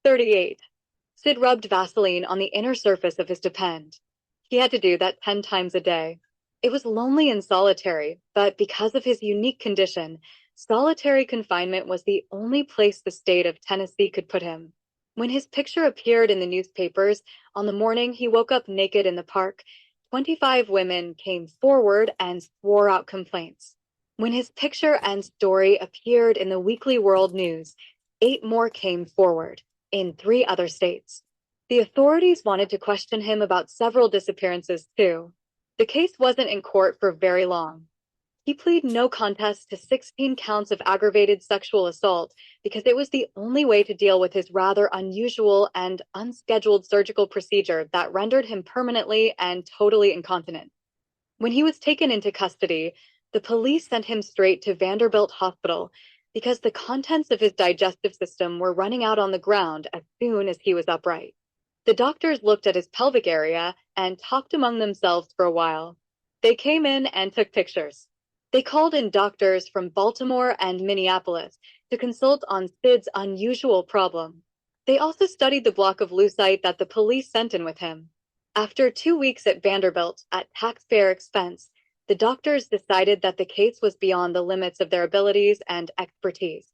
38. Sid rubbed Vaseline on the inner surface of his depend. He had to do that 10 times a day. It was lonely and solitary, but because of his unique condition, solitary confinement was the only place the state of Tennessee could put him. When his picture appeared in the newspapers on the morning he woke up naked in the park, 25 women came forward and swore out complaints. When his picture and story appeared in the Weekly World News, 8 more came forward in 3 other states. The authorities wanted to question him about several disappearances, too. The case wasn't in court for very long. He pleaded no contest to 16 counts of aggravated sexual assault because it was the only way to deal with his rather unusual and unscheduled surgical procedure that rendered him permanently and totally incontinent. When he was taken into custody, the police sent him straight to Vanderbilt Hospital because the contents of his digestive system were running out on the ground as soon as he was upright. The doctors looked at his pelvic area and talked among themselves for a while. They came in and took pictures. They called in doctors from Baltimore and Minneapolis to consult on Sid's unusual problem. They also studied the block of lucite that the police sent in with him. After 2 weeks at Vanderbilt, at taxpayer expense, the doctors decided that the case was beyond the limits of their abilities and expertise.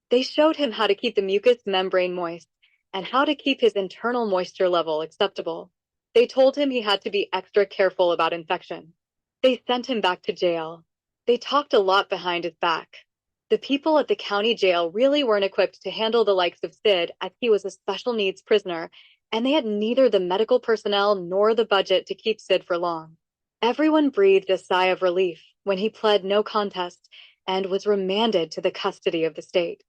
They showed him how to keep the mucous membrane moist and how to keep his internal moisture level acceptable. They told him he had to be extra careful about infection. They sent him back to jail. They talked a lot behind his back. The people at the county jail really weren't equipped to handle the likes of Sid, as he was a special needs prisoner, and they had neither the medical personnel nor the budget to keep Sid for long. Everyone breathed a sigh of relief when he pled no contest and was remanded to the custody of the state.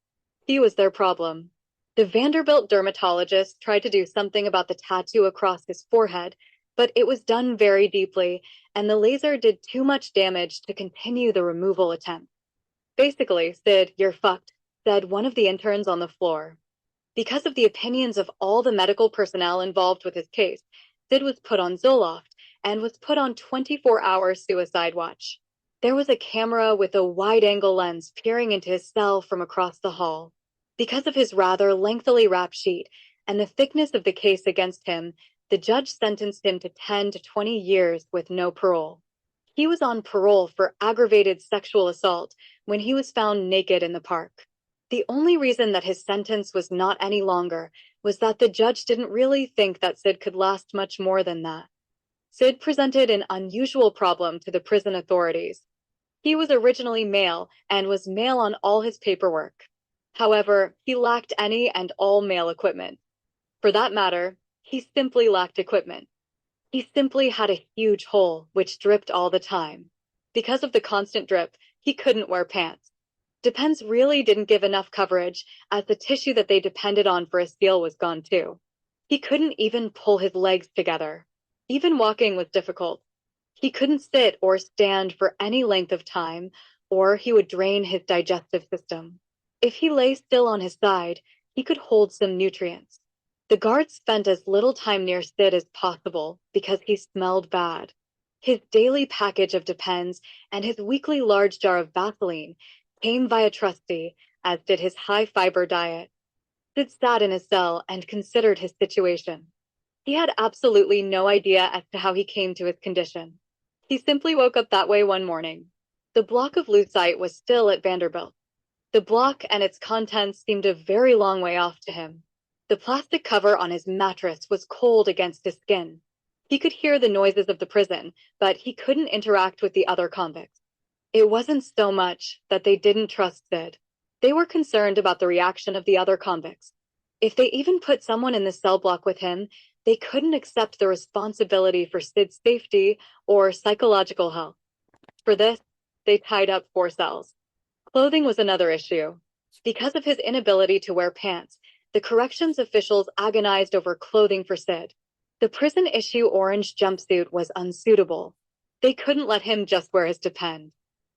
He was their problem. The Vanderbilt dermatologist tried to do something about the tattoo across his forehead, but it was done very deeply, and the laser did too much damage to continue the removal attempt. Basically, Sid, you're fucked, said one of the interns on the floor. Because of the opinions of all the medical personnel involved with his case, Sid was put on Zoloft and was put on 24-hour suicide watch. There was a camera with a wide-angle lens peering into his cell from across the hall. Because of his rather lengthily rap sheet and the thickness of the case against him, the judge sentenced him to 10 to 20 years with no parole. He was on parole for aggravated sexual assault when he was found naked in the park. The only reason that his sentence was not any longer was that the judge didn't really think that Sid could last much more than that. Sid presented an unusual problem to the prison authorities. He was originally male and was male on all his paperwork. However, he lacked any and all male equipment. For that matter, he simply lacked equipment. He simply had a huge hole, which dripped all the time. Because of the constant drip, he couldn't wear pants. Depends really didn't give enough coverage, as the tissue that they depended on for a seal was gone too. He couldn't even pull his legs together. Even walking was difficult. He couldn't sit or stand for any length of time, or he would drain his digestive system. If he lay still on his side, he could hold some nutrients. The guards spent as little time near Sid as possible because he smelled bad. His daily package of Depends and his weekly large jar of Vaseline came via trustee, as did his high-fiber diet. Sid sat in his cell and considered his situation. He had absolutely no idea as to how he came to his condition. He simply woke up that way one morning. The block of lucite was still at Vanderbilt. The block and its contents seemed a very long way off to him. The plastic cover on his mattress was cold against his skin. He could hear the noises of the prison, but he couldn't interact with the other convicts. It wasn't so much that they didn't trust Sid. They were concerned about the reaction of the other convicts. If they even put someone in the cell block with him, they couldn't accept the responsibility for Sid's safety or psychological health. For this, they tied up 4 cells. Clothing was another issue. Because of his inability to wear pants, the corrections officials agonized over clothing for Sid. The prison-issue orange jumpsuit was unsuitable. They couldn't let him just wear his Depend.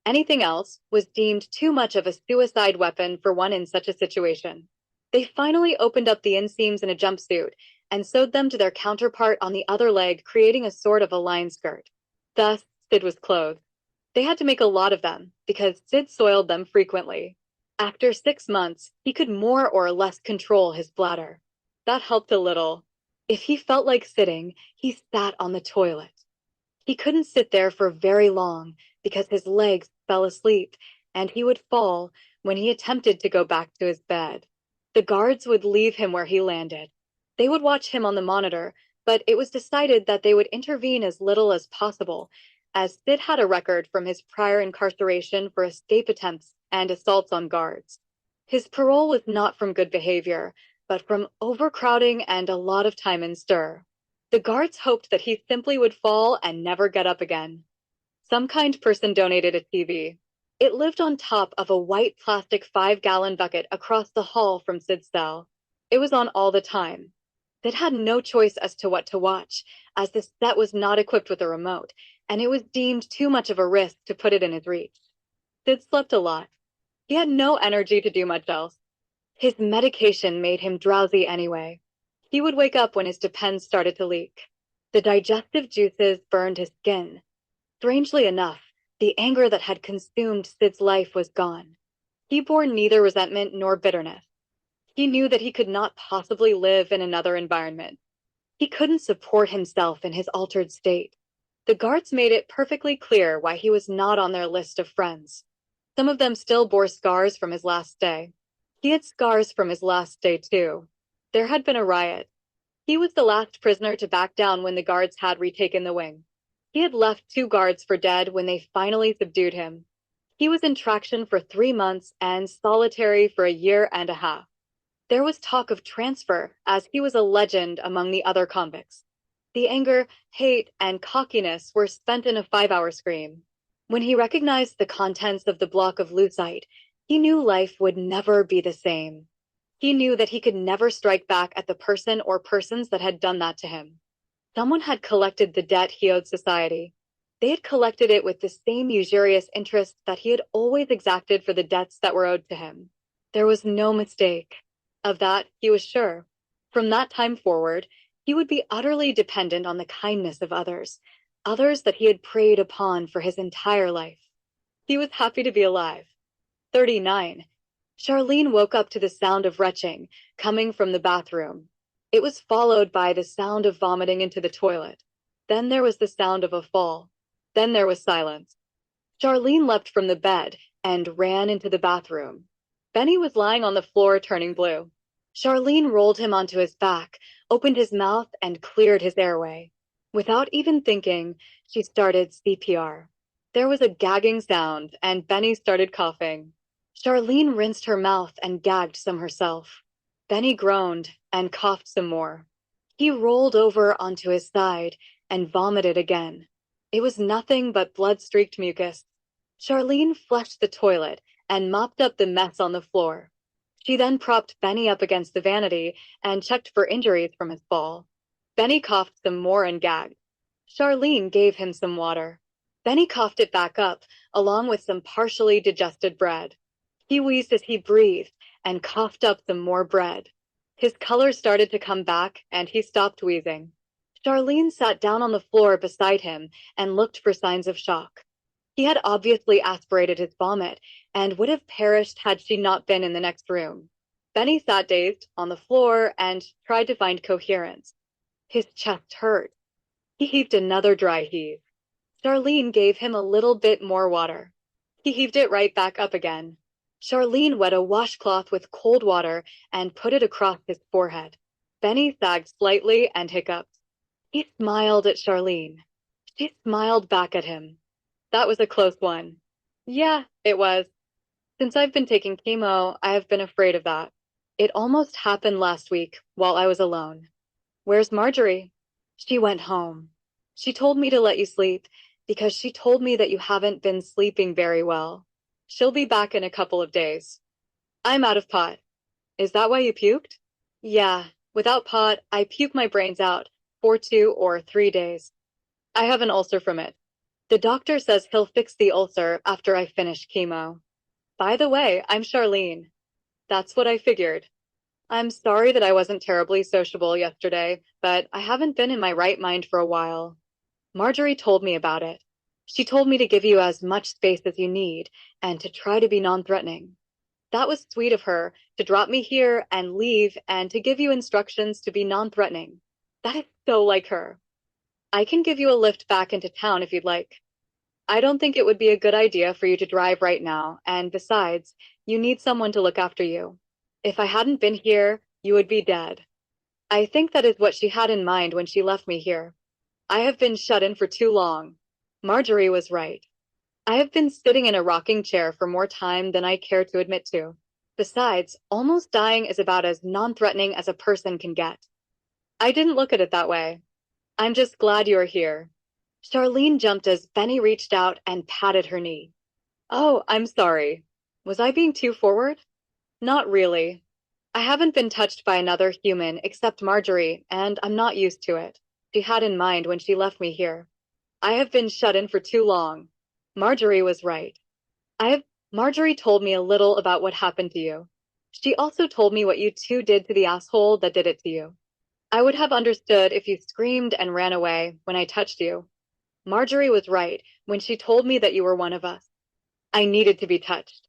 Anything else was deemed too much of a suicide weapon for one in such a situation. They finally opened up the inseams in a jumpsuit and sewed them to their counterpart on the other leg, creating a sort of a line skirt. Thus, Sid was clothed. They had to make a lot of them because Sid soiled them frequently. After 6 months, he could more or less control his bladder. That helped a little. If he felt like sitting, he sat on the toilet. He couldn't sit there for very long because his legs fell asleep and he would fall when he attempted to go back to his bed. The guards would leave him where he landed. They would watch him on the monitor, but it was decided that they would intervene as little as possible, as Sid had a record from his prior incarceration for escape attempts and assaults on guards. His parole was not from good behavior, but from overcrowding and a lot of time in stir. The guards hoped that he simply would fall and never get up again. Some kind person donated a TV. It lived on top of a white plastic 5-gallon bucket across the hall from Sid's cell. It was on all the time. Sid had no choice as to what to watch, as the set was not equipped with a remote, and it was deemed too much of a risk to put it in his reach. Sid slept a lot. He had no energy to do much else. His medication made him drowsy anyway. He would wake up when his depends started to leak. The digestive juices burned his skin. Strangely enough, the anger that had consumed Sid's life was gone. He bore neither resentment nor bitterness. He knew that he could not possibly live in another environment. He couldn't support himself in his altered state. The guards made it perfectly clear why he was not on their list of friends. Some of them still bore scars from his last day. He had scars from his last day, too. There had been a riot. He was the last prisoner to back down when the guards had retaken the wing. He had left 2 guards for dead when they finally subdued him. He was in traction for 3 months and solitary for a year and a half. There was talk of transfer, as he was a legend among the other convicts. The anger, hate, and cockiness were spent in a 5-hour scream. When he recognized the contents of the block of lucite, he knew life would never be the same. He knew that he could never strike back at the person or persons that had done that to him. Someone had collected the debt he owed society. They had collected it with the same usurious interest that he had always exacted for the debts that were owed to him. There was no mistake. Of that, he was sure. From that time forward, he would be utterly dependent on the kindness of others, others that he had preyed upon for his entire life. He was happy to be alive. 39. Charlene woke up to the sound of retching coming from the bathroom. It was followed by the sound of vomiting into the toilet. Then there was the sound of a fall. Then there was silence. Charlene leapt from the bed and ran into the bathroom. Benny was lying on the floor turning blue. Charlene rolled him onto his back, opened his mouth, and cleared his airway. Without even thinking, she started CPR. There was a gagging sound, and Benny started coughing. Charlene rinsed her mouth and gagged some herself. Benny groaned and coughed some more. He rolled over onto his side and vomited again. It was nothing but blood-streaked mucus. Charlene flushed the toilet and mopped up the mess on the floor. She then propped Benny up against the vanity and checked for injuries from his fall. Benny coughed some more and gagged. Charlene gave him some water. Benny coughed it back up, along with some partially digested bread. He wheezed as he breathed and coughed up some more bread. His color started to come back, and he stopped wheezing. Charlene sat down on the floor beside him and looked for signs of shock. He had obviously aspirated his vomit and would have perished had she not been in the next room. Benny sat dazed on the floor and tried to find coherence. His chest hurt. He heaved another dry heave. Charlene gave him a little bit more water. He heaved it right back up again. Charlene wet a washcloth with cold water and put it across his forehead. Benny sagged slightly and hiccuped. He smiled at Charlene. She smiled back at him. That was a close one. Yeah, it was. Since I've been taking chemo, I have been afraid of that. It almost happened last week while I was alone. Where's Marjorie? She went home. She told me to let you sleep because she told me that you haven't been sleeping very well. She'll be back in a couple of days. I'm out of pot. Is that why you puked? Yeah, without pot, I puke my brains out for 2 or 3 days. I have an ulcer from it. The doctor says he'll fix the ulcer after I finish chemo. By the way, I'm Charlene. That's what I figured. I'm sorry that I wasn't terribly sociable yesterday, but I haven't been in my right mind for a while. Marjorie told me about it. She told me to give you as much space as you need and to try to be non-threatening. That was sweet of her to drop me here and leave and to give you instructions to be non-threatening. That is so like her. I can give you a lift back into town if you'd like. I don't think it would be a good idea for you to drive right now, and besides, you need someone to look after you. If I hadn't been here, you would be dead. I think that is what she had in mind when she left me here. I have been shut in for too long. Marjorie was right. I have been sitting in a rocking chair for more time than I care to admit to. Besides, almost dying is about as non-threatening as a person can get. I didn't look at it that way. I'm just glad you're here. Charlene jumped as Benny reached out and patted her knee. Oh, I'm sorry. Was I being too forward? Not really. I haven't been touched by another human except Marjorie, and I'm not used to it. She had in mind when she left me here. I have been shut in for too long. Marjorie was right. I have Marjorie told me a little about what happened to you. She also told me what you two did to the asshole that did it to you. I would have understood if you screamed and ran away when I touched you. Marjorie was right when she told me that you were one of us. I needed to be touched.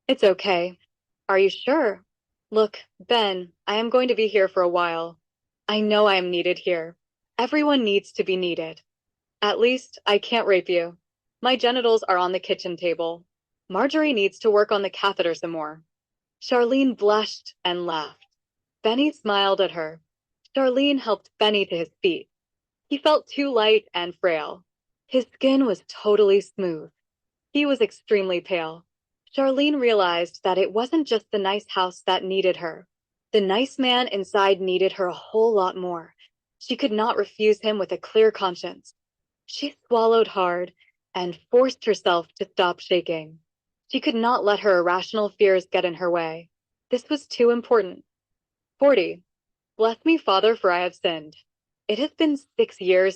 It's okay. Are you sure? Look, Ben, I am going to be here for a while. I know I am needed here. Everyone needs to be needed. At least, I can't rape you. My genitals are on the kitchen table. Marjorie needs to work on the catheter some more. Charlene blushed and laughed. Benny smiled at her. Charlene helped Benny to his feet. He felt too light and frail. His skin was totally smooth. He was extremely pale. Charlene realized that it wasn't just the nice house that needed her. The nice man inside needed her a whole lot more. She could not refuse him with a clear conscience. She swallowed hard and forced herself to stop shaking. She could not let her irrational fears get in her way. This was too important. 40. Bless me, Father, for I have sinned. It has been 6 years